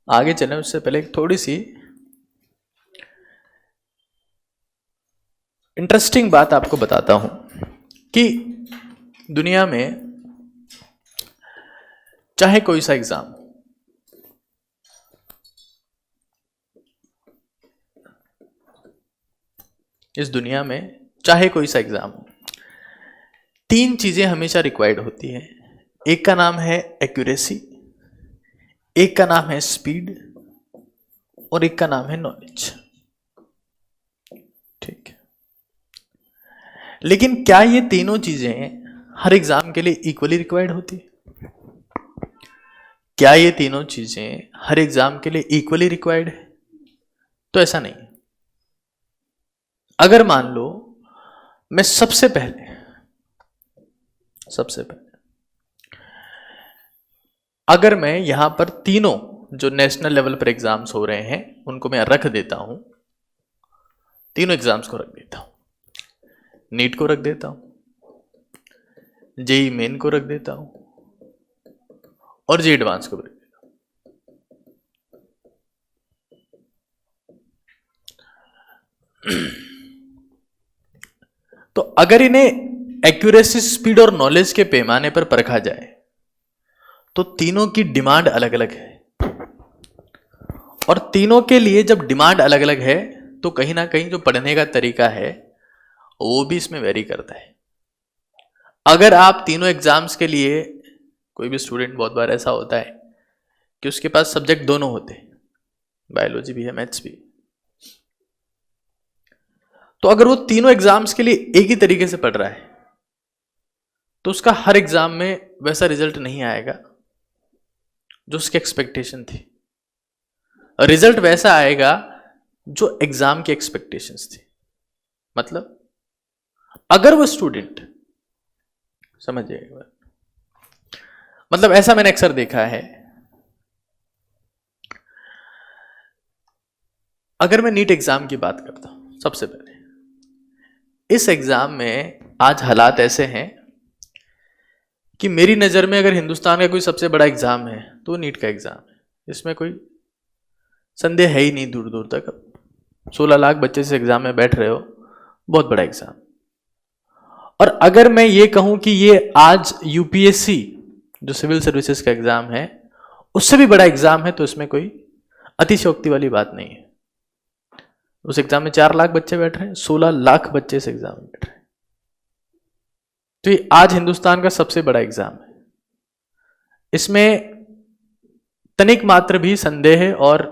आगे चलें उससे पहले एक थोड़ी सी इंटरेस्टिंग बात आपको बताता हूं कि दुनिया में चाहे कोई सा एग्जाम, इस दुनिया में चाहे कोई सा एग्जाम हो, 3 चीजें हमेशा रिक्वायर्ड होती हैं। एक का नाम है एक्यूरेसी, एक का नाम है स्पीड और एक का नाम है नॉलेज। ठीक है, लेकिन क्या ये तीनों चीजें हर एग्जाम के लिए इक्वली रिक्वायर्ड होती है? क्या ये तीनों चीजें हर एग्जाम के लिए इक्वली रिक्वायर्ड है? तो ऐसा नहीं है। अगर मान लो मैं सबसे पहले अगर मैं यहां पर तीनों जो नेशनल लेवल पर एग्जाम्स हो रहे हैं उनको मैं रख देता हूं, तीनों एग्जाम्स को रख देता हूं, नीट को रख देता हूं, जेई मेन को रख देता हूं और जे एडवांस को भी रख देता हूं। तो अगर इन्हें एक्यूरेसी, स्पीड और नॉलेज के पैमाने पर परखा जाए तो तीनों की डिमांड अलग अलग है, और तीनों के लिए जब डिमांड अलग अलग है तो कहीं ना कहीं जो पढ़ने का तरीका है वो भी इसमें वेरी करता है। अगर आप तीनों एग्जाम्स के लिए, कोई भी स्टूडेंट, बहुत बार ऐसा होता है कि उसके पास सब्जेक्ट दोनों होते हैं, बायोलॉजी भी है मैथ्स भी, तो अगर वो तीनों एग्जाम्स के लिए एक ही तरीके से पढ़ रहा है तो उसका हर एग्जाम में वैसा रिजल्ट नहीं आएगा जो उसकी एक्सपेक्टेशन थी। रिजल्ट वैसा आएगा जो एग्जाम की एक्सपेक्टेशंस थी। मतलब अगर वो स्टूडेंट, समझिएगा, मतलब ऐसा मैंने अक्सर देखा है, अगर मैं नीट एग्जाम की बात करता हूं, सबसे पहले इस एग्जाम में आज हालात ऐसे हैं कि मेरी नजर में अगर हिंदुस्तान का कोई सबसे बड़ा एग्जाम है तो नीट का एग्जाम है। इसमें कोई संदेह है ही नहीं दूर दूर तक। 16 लाख बच्चे से एग्जाम में बैठ रहे हो, बहुत बड़ा एग्जाम। और अगर मैं ये कहूं कि ये आज यूपीएससी जो सिविल सर्विसेज का एग्जाम है उससे भी बड़ा एग्जाम है तो इसमें कोई अतिशयोक्ति वाली बात नहीं है। उस एग्जाम में 4 लाख बच्चे बैठ रहे हैं, 16 लाख बच्चे इस एग्जाम में बैठ रहे हैं, तो ये आज हिंदुस्तान का सबसे बड़ा एग्जाम है। इसमें तनिक मात्र भी संदेह और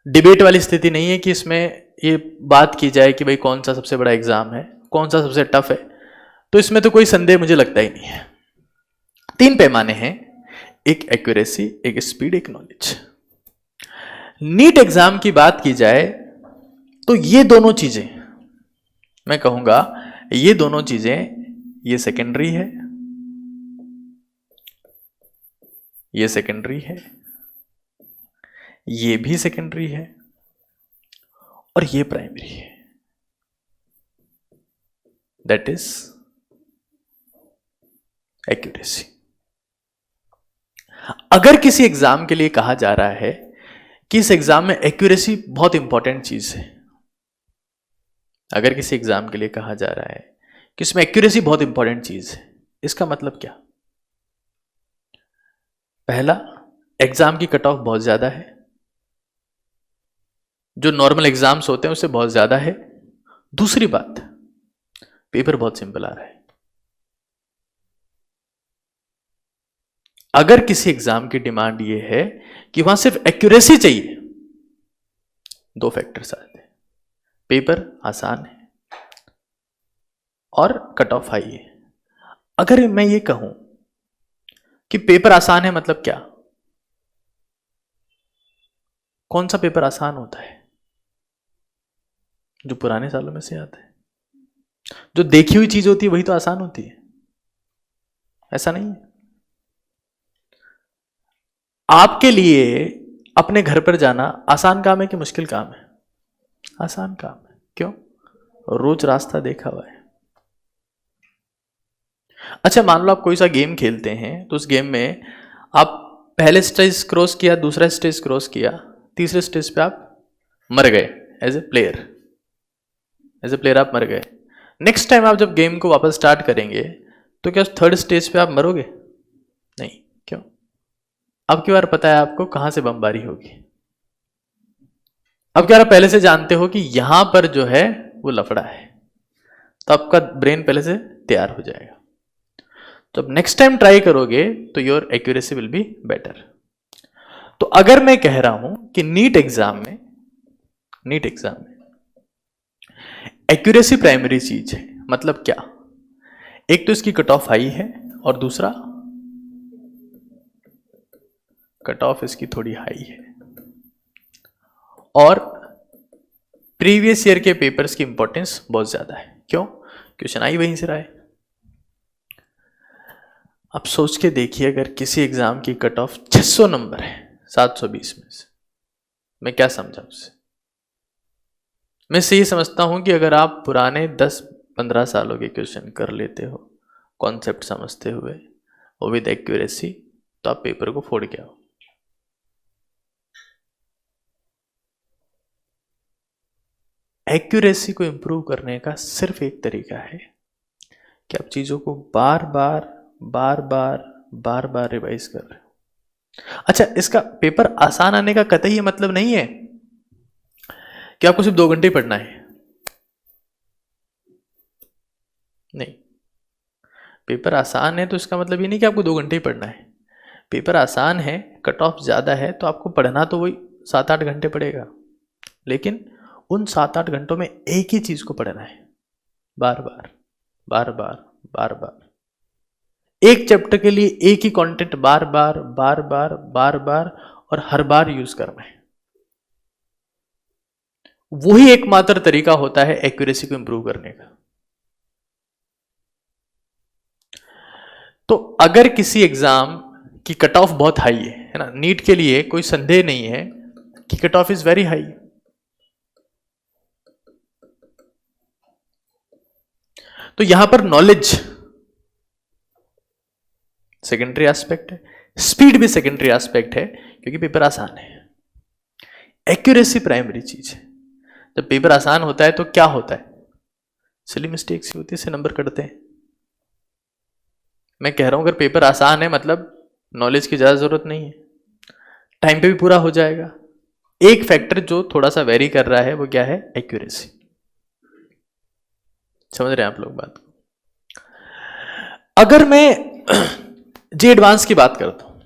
डिबेट वाली स्थिति नहीं है कि इसमें ये बात की जाए कि भाई कौन सा सबसे बड़ा एग्जाम है, कौन सा सबसे टफ है, तो इसमें तो कोई संदेह मुझे लगता ही नहीं है। 3 पैमाने हैं, एक एक्यूरेसी, एक स्पीड, एक नॉलेज। नीट एग्जाम की बात की जाए तो ये दोनों चीजें, मैं कहूंगा ये दोनों चीजें, ये सेकेंडरी है, ये सेकेंडरी है, ये भी सेकेंडरी है और ये प्राइमरी है। That is accuracy. अगर किसी एग्जाम के लिए कहा जा रहा है कि इस एग्जाम में एक्यूरेसी बहुत इंपॉर्टेंट चीज है, अगर किसी एग्जाम के लिए कहा जा रहा है कि इसमें एक्यूरेसी बहुत इंपॉर्टेंट चीज है, इसका मतलब क्या? पहला, एग्जाम की कट ऑफ बहुत ज्यादा है, जो नॉर्मल एग्जाम्स होते हैं उससे बहुत ज्यादा है। दूसरी बात, पेपर बहुत सिंपल आ रहा है। अगर किसी एग्जाम की डिमांड यह है कि वहां सिर्फ एक्यूरेसी चाहिए, 2 फैक्टर्स आते हैं, पेपर आसान है और कट ऑफ हाई है। अगर मैं ये कहूं कि पेपर आसान है, मतलब क्या? कौन सा पेपर आसान होता है? जो पुराने सालों में से आता है, जो देखी हुई चीज होती है वही तो आसान होती है, ऐसा नहीं है। आपके लिए अपने घर पर जाना आसान काम है कि मुश्किल काम है? आसान काम है। क्यों? रोज रास्ता देखा हुआ है। अच्छा, मान लो आप कोई सा गेम खेलते हैं तो उस गेम में आप पहले स्टेज क्रॉस किया, दूसरा स्टेज क्रॉस किया, तीसरे स्टेज पे आप मर गए as a player. As a player आप मर गए। नेक्स्ट टाइम आप जब गेम को वापस स्टार्ट करेंगे तो क्या उस थर्ड स्टेज पे आप मरोगे? नहीं। क्यों? अब की बार पता है आपको कहां से बमबारी होगी। अब क्या आप पहले से जानते हो कि यहां पर जो है वो लफड़ा है, तो आपका ब्रेन पहले से तैयार हो जाएगा। तो अब नेक्स्ट टाइम ट्राई करोगे तो your accuracy will be better. तो अगर मैं कह रहा हूं कि नीट एग्जाम में एक्यूरेसी प्राइमरी चीज है, मतलब क्या? एक तो इसकी कट ऑफ हाई है और दूसरा कट ऑफ इसकी थोड़ी हाई है, और प्रीवियस ईयर के पेपर्स की इंपॉर्टेंस बहुत ज्यादा है। क्यों? क्वेश्चन आई वहीं से रहा है। अब सोच के देखिए, अगर किसी एग्जाम की कट ऑफ 600 नंबर है 720 में से, मैं क्या समझा उससे? मैं से ये समझता हूं कि अगर आप पुराने 10-15 सालों के क्वेश्चन कर लेते हो कॉन्सेप्ट समझते हुए और विद एक्यूरेसी, तो आप पेपर को फोड़ के आओ। एक्यूरेसी को इंप्रूव करने का सिर्फ एक तरीका है कि आप चीजों को बार बार रिवाइज कर रहे हो। अच्छा, इसका पेपर आसान आने का कतई ये मतलब नहीं है कि आपको सिर्फ 2 घंटे ही पढ़ना है। नहीं, पेपर आसान है तो इसका मतलब ये नहीं कि आपको 2 घंटे ही पढ़ना है। पेपर आसान है, कट ऑफ ज्यादा है, तो आपको पढ़ना तो वही 7-8 घंटे पड़ेगा, लेकिन उन 7-8 घंटों में एक ही चीज को पढ़ना है बार बार। एक चैप्टर के लिए एक ही कंटेंट बार बार और हर बार यूज करना है। वही एकमात्र तरीका होता है एक्यूरेसी को इंप्रूव करने का। तो अगर किसी एग्जाम की कट ऑफ बहुत हाई है ना, नीट के लिए कोई संदेह नहीं है कि cut off is very high, तो यहां पर नॉलेज सेकेंडरी एस्पेक्ट है, स्पीड भी सेकेंडरी एस्पेक्ट है, क्योंकि पेपर आसान है। एक्यूरेसी प्राइमरी चीज है। जब पेपर आसान होता है तो क्या होता है? सिली मिस्टेक्स होती है, इससे नंबर कटते हैं। मैं कह रहा हूं अगर पेपर आसान है मतलब नॉलेज की ज्यादा जरूरत नहीं है, टाइम पे भी पूरा हो जाएगा। एक फैक्टर जो थोड़ा सा वेरी कर रहा है वो क्या है? एक्यूरेसी। समझ रहे हैं आप लोग बात को? अगर मैं जे एडवांस की बात करता हूं,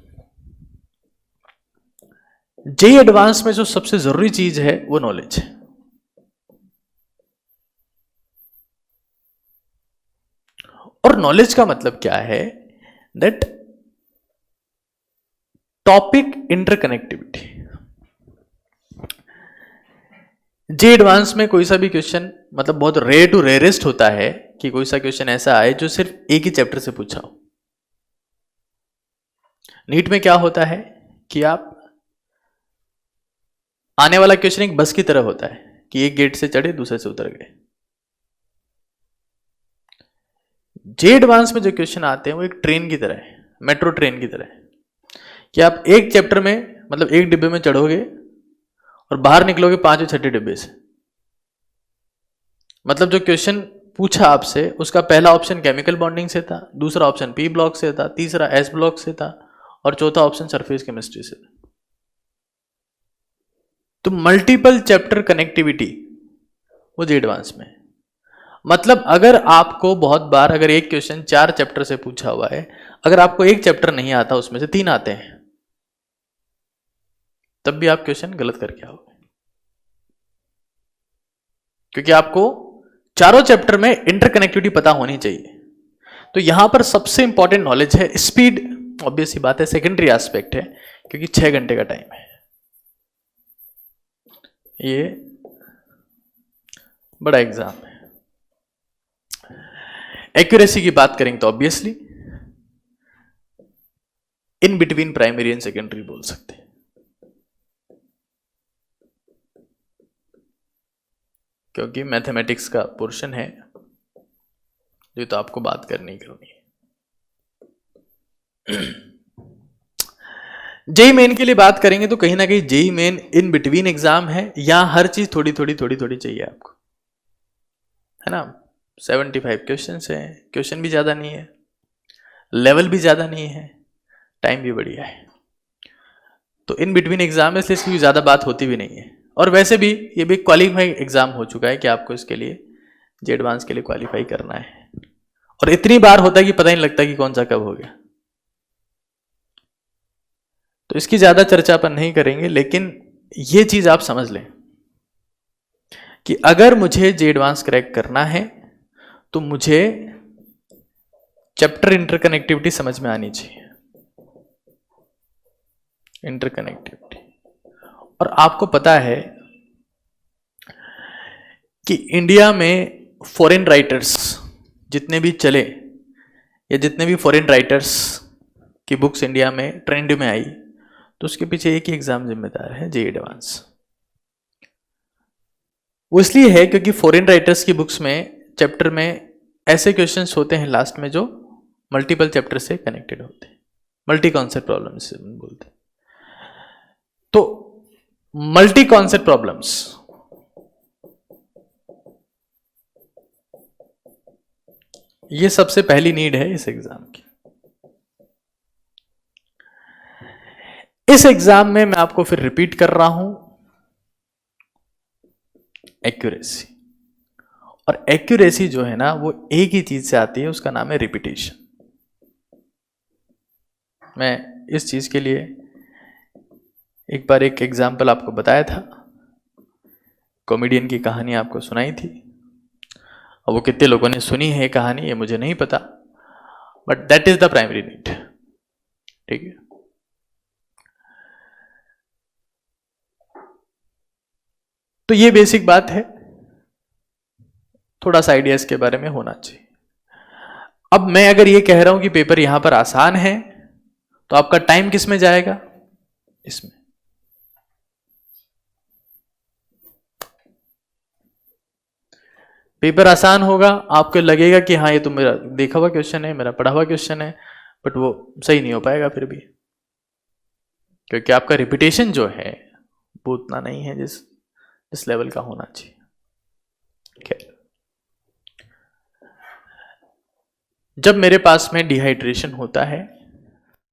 जे एडवांस में जो सबसे जरूरी चीज है वो नॉलेज है। और नॉलेज का मतलब क्या है? That topic interconnectivity. J advance में कोई सा भी क्वेश्चन, मतलब बहुत रेयर टू रेयरेस्ट होता है कि कोई सा क्वेश्चन ऐसा आए जो सिर्फ एक ही चैप्टर से पूछा हो। नीट में क्या होता है कि आप आने वाला क्वेश्चन एक बस की तरह होता है कि एक गेट से चढ़े दूसरे से उतर गए। जे एडवांस में जो क्वेश्चन आते हैं वो एक ट्रेन की तरह है, मेट्रो ट्रेन की तरह है, कि आप एक चैप्टर में मतलब एक डिब्बे में चढ़ोगे और बाहर निकलोगे 5 या 6 डिब्बे से। मतलब जो क्वेश्चन पूछा आपसे उसका पहला ऑप्शन केमिकल बॉन्डिंग से था, दूसरा ऑप्शन पी ब्लॉक से था, तीसरा एस ब्लॉक से था, और चौथा ऑप्शन सरफेस केमिस्ट्री से था। तो मल्टीपल चैप्टर कनेक्टिविटी वो जे एडवांस में। मतलब अगर आपको बहुत बार अगर एक क्वेश्चन 4 चैप्टर से पूछा हुआ है, अगर आपको एक चैप्टर नहीं आता उसमें से 3 आते हैं, तब भी आप क्वेश्चन गलत करके आओगे, क्योंकि आपको चारों चैप्टर में इंटरकनेक्टिविटी पता होनी चाहिए। तो यहां पर सबसे इंपॉर्टेंट नॉलेज है। स्पीड ऑब्वियस सी बात है, सेकेंडरी एस्पेक्ट है, क्योंकि 6 घंटे का टाइम है। ये बड़ा एग्जाम है। एक्यूरेसी की बात करेंगे तो obviously in between primary and secondary बोल सकते हैं, क्योंकि मैथमेटिक्स का पोर्शन है जो तो आपको बात करनी है। जेई मेन के लिए बात करेंगे तो कहीं ना कहीं JEE main in between exam है, यहां हर चीज थोड़ी थोड़ी थोड़ी थोड़ी चाहिए आपको, है ना। 75 क्वेश्चन है, क्वेश्चन भी ज्यादा नहीं है, लेवल भी ज्यादा नहीं है, टाइम भी बढ़िया है। तो इन बिटवीन एग्जाम है, इसलिए इसकी ज्यादा बात होती भी नहीं है। और वैसे भी ये भी क्वालिफाई एग्जाम हो चुका है कि आपको इसके लिए जे एडवांस के लिए क्वालिफाई करना है, और इतनी बार होता है कि पता ही नहीं लगता कि कौन सा कब हो गया। तो इसकी ज्यादा चर्चा अपन नहीं करेंगे, लेकिन ये चीज आप समझ लें कि अगर मुझे जे एडवांस क्रैक करना है तो मुझे चैप्टर इंटरकनेक्टिविटी समझ में आनी चाहिए, इंटरकनेक्टिविटी। और आपको पता है कि इंडिया में फॉरेन राइटर्स जितने भी चले, या जितने भी फॉरेन राइटर्स की बुक्स इंडिया में ट्रेंड में आई, तो उसके पीछे एक ही एग्जाम जिम्मेदार है, जे एडवांस। वो इसलिए है क्योंकि फॉरेन राइटर्स की बुक्स में चैप्टर में ऐसे क्वेश्चंस होते हैं लास्ट में जो मल्टीपल चैप्टर से कनेक्टेड होते हैं, मल्टी कॉन्सेप्ट प्रॉब्लम्स बोलते हैं। तो मल्टी कॉन्सेप्ट प्रॉब्लम्स ये सबसे पहली नीड है इस एग्जाम की। इस एग्जाम में मैं आपको फिर रिपीट कर रहा हूं, एक्यूरेसी। और एक्यूरेसी जो है ना वो एक ही चीज से आती है, उसका नाम है रिपीटेशन। मैं इस चीज के लिए एक बार एक एग्जाम्पल आपको बताया था, कॉमेडियन की कहानी आपको सुनाई थी। और वो कितने लोगों ने सुनी है कहानी ये मुझे नहीं पता, but that is the primary need. ठीक है, तो ये बेसिक बात है, थोड़ा सा आइडिया इसके बारे में होना चाहिए। अब मैं अगर ये कह रहा हूं कि पेपर यहां पर आसान है, तो आपका टाइम किस में जाएगा? इसमें। पेपर आसान होगा, आपको लगेगा कि हाँ ये तो मेरा देखा हुआ क्वेश्चन है, मेरा पढ़ा हुआ क्वेश्चन है, बट वो सही नहीं हो पाएगा फिर भी, क्योंकि आपका रिपीटेशन जो है वो उतना नहीं है जिस लेवल का होना चाहिए। खैर, जब मेरे पास में डिहाइड्रेशन होता है